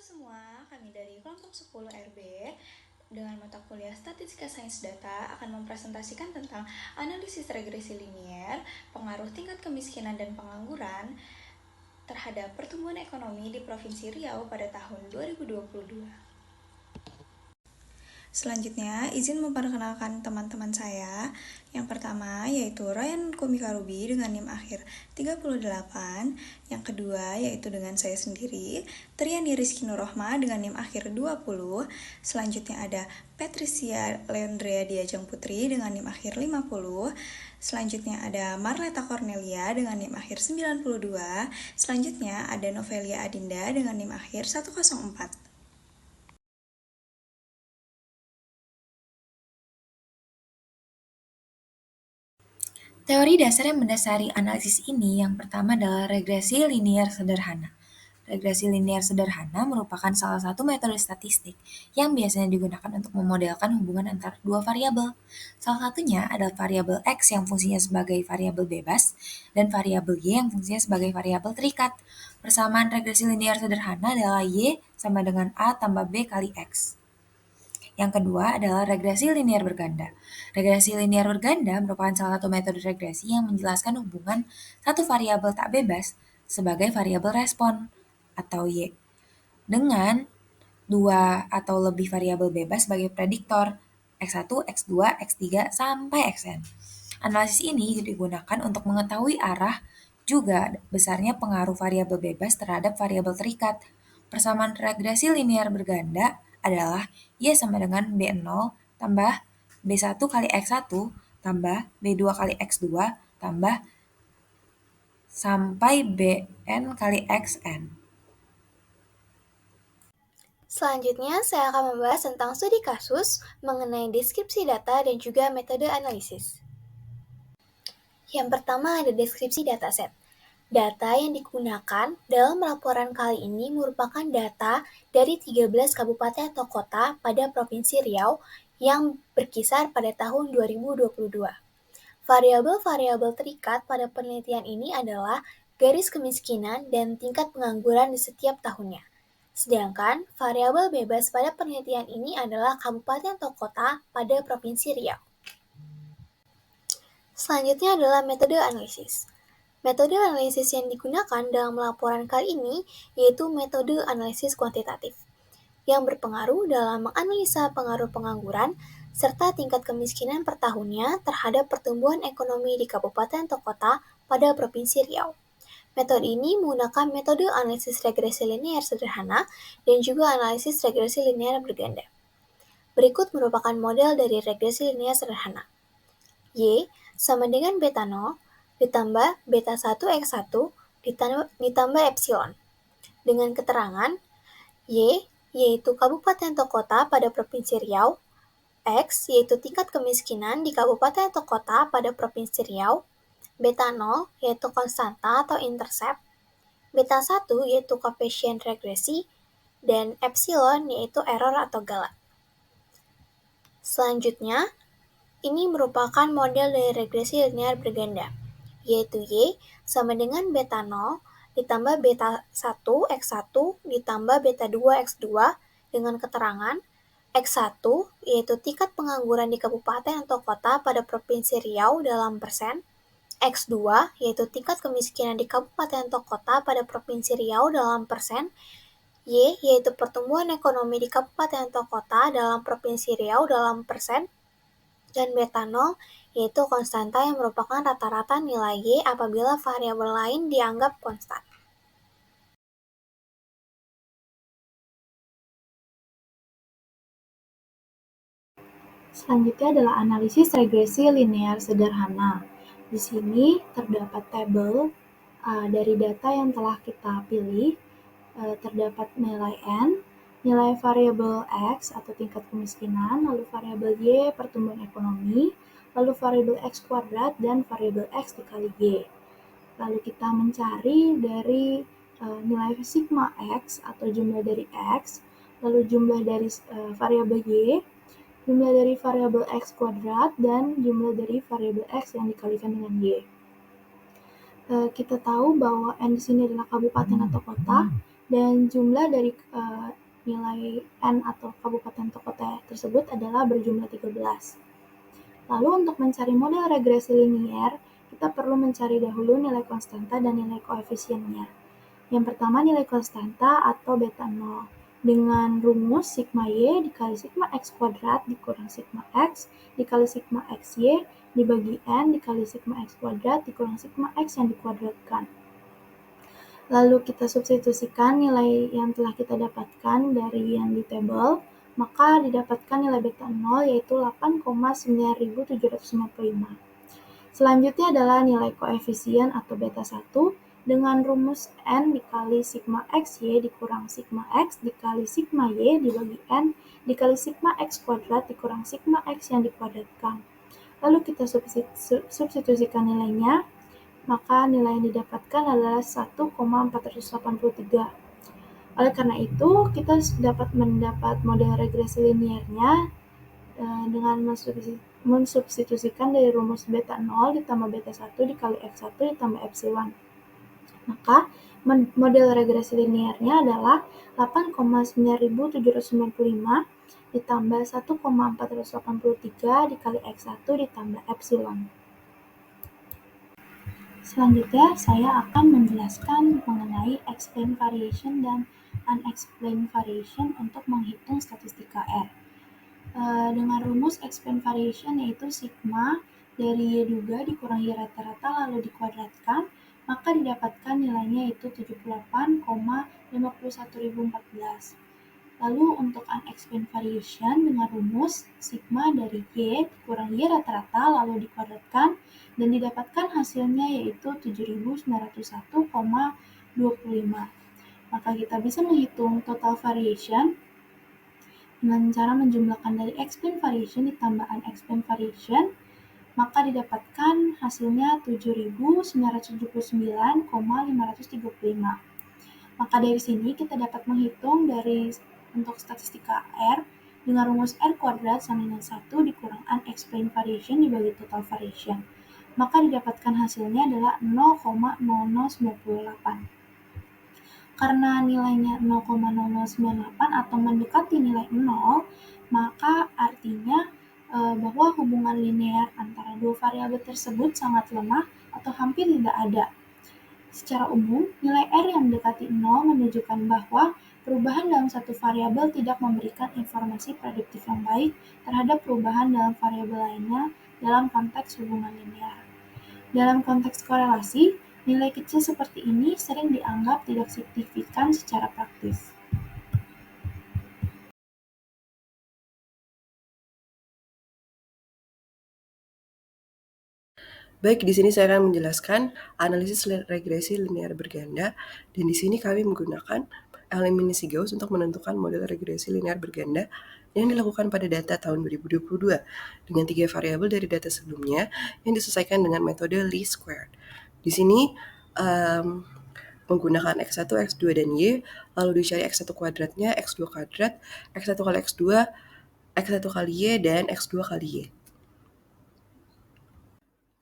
semua, kami dari kelompok 10 RB dengan mata kuliah Statistika Sains Data akan mempresentasikan tentang analisis regresi linier, pengaruh tingkat kemiskinan dan pengangguran terhadap pertumbuhan ekonomi di Provinsi Riau pada tahun 2022. Selanjutnya, izin memperkenalkan teman-teman saya. Yang pertama yaitu Ryan Komika Ruby dengan NIM akhir 38. Yang kedua yaitu dengan saya sendiri, Triani Rizky Nurrohma dengan NIM akhir 20. Selanjutnya ada Patricia Leandrea Diajeng Putri dengan NIM akhir 50. Selanjutnya ada Marleta Cornelia dengan NIM akhir 92. Selanjutnya ada Novelia Adinda dengan NIM akhir 104. Teori dasar yang mendasari analisis ini yang pertama adalah regresi linier sederhana. Regresi linier sederhana merupakan salah satu metode statistik yang biasanya digunakan untuk memodelkan hubungan antara dua variabel. Salah satunya adalah variabel X yang fungsinya sebagai variabel bebas dan variabel Y yang fungsinya sebagai variabel terikat. Persamaan regresi linier sederhana adalah Y sama dengan A tambah B kali X. Yang kedua adalah regresi linier berganda. Regresi linier berganda merupakan salah satu metode regresi yang menjelaskan hubungan satu variabel tak bebas sebagai variabel respon atau Y dengan dua atau lebih variabel bebas sebagai prediktor X1, X2, X3 sampai Xn. Analisis ini digunakan untuk mengetahui arah juga besarnya pengaruh variabel bebas terhadap variabel terikat. Persamaan regresi linier berganda adalah Y sama dengan B0 tambah B1 kali X1 tambah B2 kali X2 tambah sampai Bn kali Xn. Selanjutnya, saya akan membahas tentang studi kasus mengenai deskripsi data dan juga metode analisis. Yang pertama ada deskripsi dataset. Data yang digunakan dalam laporan kali ini merupakan data dari 13 kabupaten atau kota pada Provinsi Riau yang berkisar pada tahun 2022. Variabel-variabel terikat pada penelitian ini adalah garis kemiskinan dan tingkat pengangguran di setiap tahunnya. Sedangkan variabel bebas pada penelitian ini adalah kabupaten atau kota pada Provinsi Riau. Selanjutnya adalah metode analisis. Metode analisis yang digunakan dalam laporan kali ini yaitu metode analisis kuantitatif, yang berpengaruh dalam menganalisa pengaruh pengangguran serta tingkat kemiskinan per tahunnya terhadap pertumbuhan ekonomi di kabupaten atau kota pada Provinsi Riau. Metode ini menggunakan metode analisis regresi linear sederhana dan juga analisis regresi linear berganda. Berikut merupakan model dari regresi linear sederhana. Y sama dengan beta 0 ditambah beta 1 X1 ditambah epsilon. Dengan keterangan, Y yaitu kabupaten atau kota pada Provinsi Riau, X yaitu tingkat kemiskinan di kabupaten atau kota pada Provinsi Riau, beta 0 yaitu konstanta atau intercept, beta 1 yaitu koefisien regresi, dan epsilon yaitu error atau gala. Selanjutnya, ini merupakan model dari regresi linear berganda, yaitu Y sama dengan beta 0 ditambah beta 1 X1 ditambah beta 2 X2 dengan keterangan X1 yaitu tingkat pengangguran di kabupaten atau kota pada Provinsi Riau dalam persen, X2 yaitu tingkat kemiskinan di kabupaten atau kota pada Provinsi Riau dalam persen, Y yaitu pertumbuhan ekonomi di kabupaten atau kota dalam Provinsi Riau dalam persen, dan beta 0 yaitu konstanta yang merupakan rata-rata nilai Y apabila variabel lain dianggap konstan. Selanjutnya adalah analisis regresi linear sederhana. Di sini terdapat tabel dari data yang telah kita pilih. Terdapat nilai N, nilai variabel X atau tingkat kemiskinan, lalu variabel Y pertumbuhan ekonomi, lalu variabel X kuadrat dan variabel X dikali Y. Lalu kita mencari dari nilai sigma X atau jumlah dari X, lalu jumlah dari variabel Y, jumlah dari variabel X kuadrat, dan jumlah dari variabel X yang dikalikan dengan Y. Kita tahu bahwa N di sini adalah kabupaten atau kota, dan jumlah dari nilai N atau kabupaten atau kota tersebut adalah berjumlah 13. Lalu untuk mencari model regresi linier, kita perlu mencari dahulu nilai konstanta dan nilai koefisiennya. Yang pertama nilai konstanta atau beta 0 dengan rumus sigma Y dikali sigma X kuadrat dikurang sigma X dikali sigma XY dibagi N dikali sigma X kuadrat dikurang sigma X yang dikuadratkan. Lalu kita substitusikan nilai yang telah kita dapatkan dari yang di tabel, maka didapatkan nilai beta 0 yaitu 8,9755. Selanjutnya adalah nilai koefisien atau beta 1 dengan rumus N dikali sigma XY dikurang sigma X dikali sigma Y dibagi N dikali sigma X kuadrat dikurang sigma X yang dikuadratkan. Lalu kita substitusikan nilainya, maka nilai yang didapatkan adalah 1,483. Oleh karena itu, kita dapat mendapat model regresi liniernya dengan mensubstitusikan dari rumus beta 0 ditambah beta 1 dikali F1 ditambah epsilon. Maka model regresi liniernya adalah 8,9755 ditambah 1,483 dikali X1 ditambah epsilon. Selanjutnya, saya akan menjelaskan mengenai explained variation dan unexplained variation untuk menghitung statistika R. Dengan rumus explained variation yaitu sigma dari Y duga dikurangi rata-rata lalu dikuadratkan, maka didapatkan nilainya yaitu 78,51014. Lalu untuk unexplained variation dengan rumus sigma dari Y dikurang Y rata-rata lalu dikuadratkan dan didapatkan hasilnya yaitu 7901,25. Maka kita bisa menghitung total variation dengan cara menjumlahkan dari explained variation ditambah unexplained variation, maka didapatkan hasilnya 7979,535. Maka dari sini kita dapat menghitung dari untuk statistika R dengan rumus R kuadrat sama dengan 1 dikurang unexplained variation dibagi total variation. Maka didapatkan hasilnya adalah 0,0098. Karena nilainya 0,0098 atau mendekati nilai 0, maka artinya bahwa hubungan linear antara dua variabel tersebut sangat lemah atau hampir tidak ada. Secara umum, nilai R yang mendekati 0 menunjukkan bahwa perubahan dalam satu variabel tidak memberikan informasi prediktif yang baik terhadap perubahan dalam variabel lainnya dalam konteks hubungan linear. Dalam konteks korelasi, nilai kecil seperti ini sering dianggap tidak signifikan secara praktis. Baik, di sini saya akan menjelaskan analisis regresi linear berganda, dan di sini kami menggunakan eliminasi Gauss untuk menentukan model regresi linear berganda yang dilakukan pada data tahun 2022 dengan 3 variabel dari data sebelumnya yang disesuaikan dengan metode least squared. Di sini menggunakan X1, X2, dan Y, lalu dicari X1 kuadratnya, X2 kuadrat, X1 kali X2, X1 kali Y, dan X2 kali Y.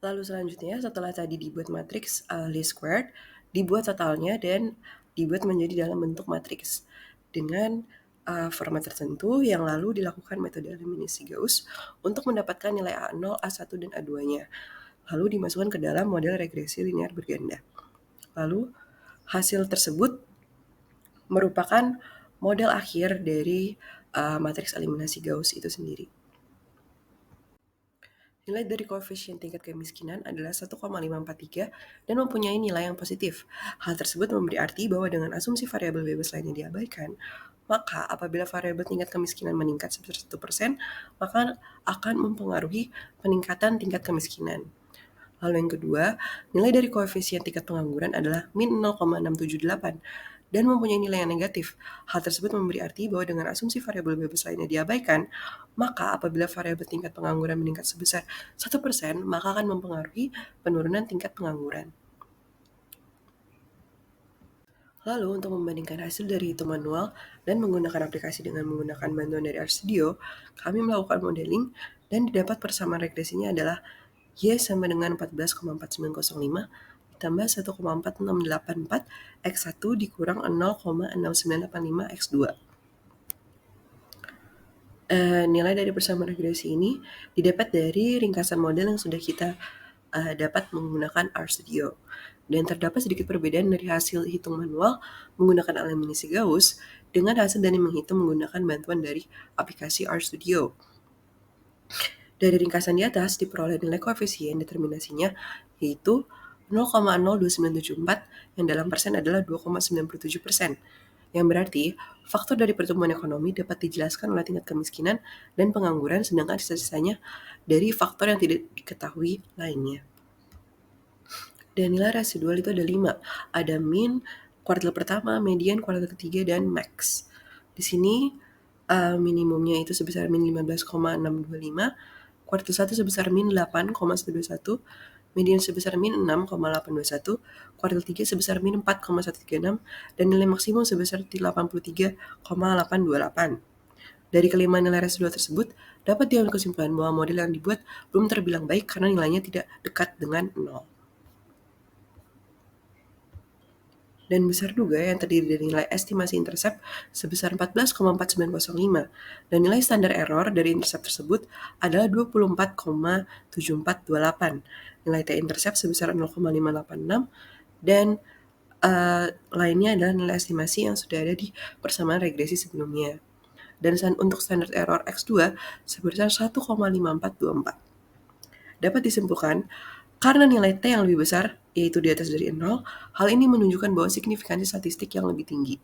Lalu selanjutnya setelah tadi dibuat matriks least squared, dibuat totalnya dan dibuat menjadi dalam bentuk matriks dengan format tertentu yang lalu dilakukan metode eliminasi Gauss untuk mendapatkan nilai A0, A1, dan A2-nya. Lalu dimasukkan ke dalam model regresi linear berganda. Lalu hasil tersebut merupakan model akhir dari matriks eliminasi Gauss itu sendiri. Nilai dari koefisien tingkat kemiskinan adalah 1,543 dan mempunyai nilai yang positif. Hal tersebut memberi arti bahwa dengan asumsi variabel bebas lainnya diabaikan, maka apabila variabel tingkat kemiskinan meningkat sebesar 1%, maka akan mempengaruhi peningkatan tingkat kemiskinan. Lalu yang kedua, nilai dari koefisien tingkat pengangguran adalah min 0,678 dan mempunyai nilai yang negatif. Hal tersebut memberi arti bahwa dengan asumsi variabel bebas lainnya diabaikan, maka apabila variabel tingkat pengangguran meningkat sebesar 1%, maka akan mempengaruhi penurunan tingkat pengangguran. Lalu untuk membandingkan hasil dari hitung manual dan menggunakan aplikasi dengan menggunakan bantuan dari RStudio, kami melakukan modeling dan didapat persamaan regresinya adalah Y sama dengan 14,4905 ditambah 1,4684 X1 dikurang 0,6985 X2. Nilai dari persamaan regresi ini didapat dari ringkasan model yang sudah kita dapat menggunakan RStudio. Dan terdapat sedikit perbedaan dari hasil hitung manual menggunakan eliminasi Gauss dengan hasil dari menghitung menggunakan bantuan dari aplikasi RStudio. Dari ringkasan di atas diperoleh nilai koefisien determinasinya yaitu 0,02974 yang dalam persen adalah 2,97%. Yang berarti faktor dari pertumbuhan ekonomi dapat dijelaskan oleh tingkat kemiskinan dan pengangguran, sedangkan sisa-sisanya dari faktor yang tidak diketahui lainnya. Dan nilai residual itu ada 5. Ada min, kuartil pertama, median, kuartil ketiga, dan max. Di sini minimumnya itu sebesar min 15,625, kuartil 1 sebesar min 8,121, median sebesar min 6,821, kuartil 3 sebesar min 4,136, dan nilai maksimum sebesar 83,828. Dari kelima nilai residual tersebut, dapat diambil kesimpulan bahwa model yang dibuat belum terbilang baik karena nilainya tidak dekat dengan 0. Dan besar juga yang terdiri dari nilai estimasi intercept sebesar 14,4905 dan nilai standar error dari intercept tersebut adalah 24,7428. Nilai T-intercept sebesar 0,586 dan lainnya adalah nilai estimasi yang sudah ada di persamaan regresi sebelumnya. Dan untuk standar error X2 sebesar 1,5424. Dapat disimpulkan, karena nilai T yang lebih besar, yaitu di atas dari 0, hal ini menunjukkan bahwa signifikansi statistik yang lebih tinggi.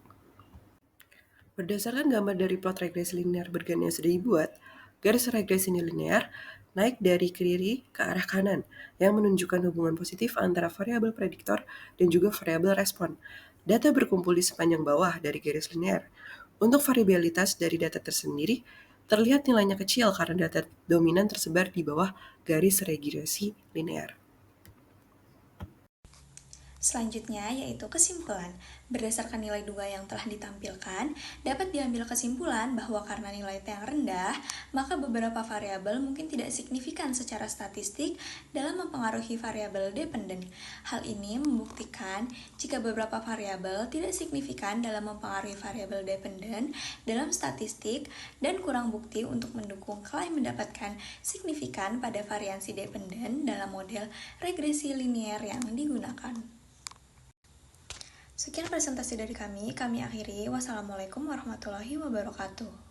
Berdasarkan gambar dari plot regresi linear bergan yang sudah dibuat, garis regresi linear naik dari kiri ke arah kanan, yang menunjukkan hubungan positif antara variabel prediktor dan juga variabel respon. Data berkumpul di sepanjang bawah dari garis linear. Untuk variabilitas dari data tersendiri, terlihat nilainya kecil karena data dominan tersebar di bawah garis regresi linear. Selanjutnya yaitu kesimpulan. Berdasarkan nilai 2 yang telah ditampilkan, dapat diambil kesimpulan bahwa karena nilai T yang rendah, maka beberapa variabel mungkin tidak signifikan secara statistik dalam mempengaruhi variabel dependen. Hal ini membuktikan jika beberapa variabel tidak signifikan dalam mempengaruhi variabel dependen dalam statistik dan kurang bukti untuk mendukung klaim mendapatkan signifikan pada variansi dependen dalam model regresi linear yang digunakan. Sekian presentasi dari kami akhiri. Wassalamualaikum warahmatullahi wabarakatuh.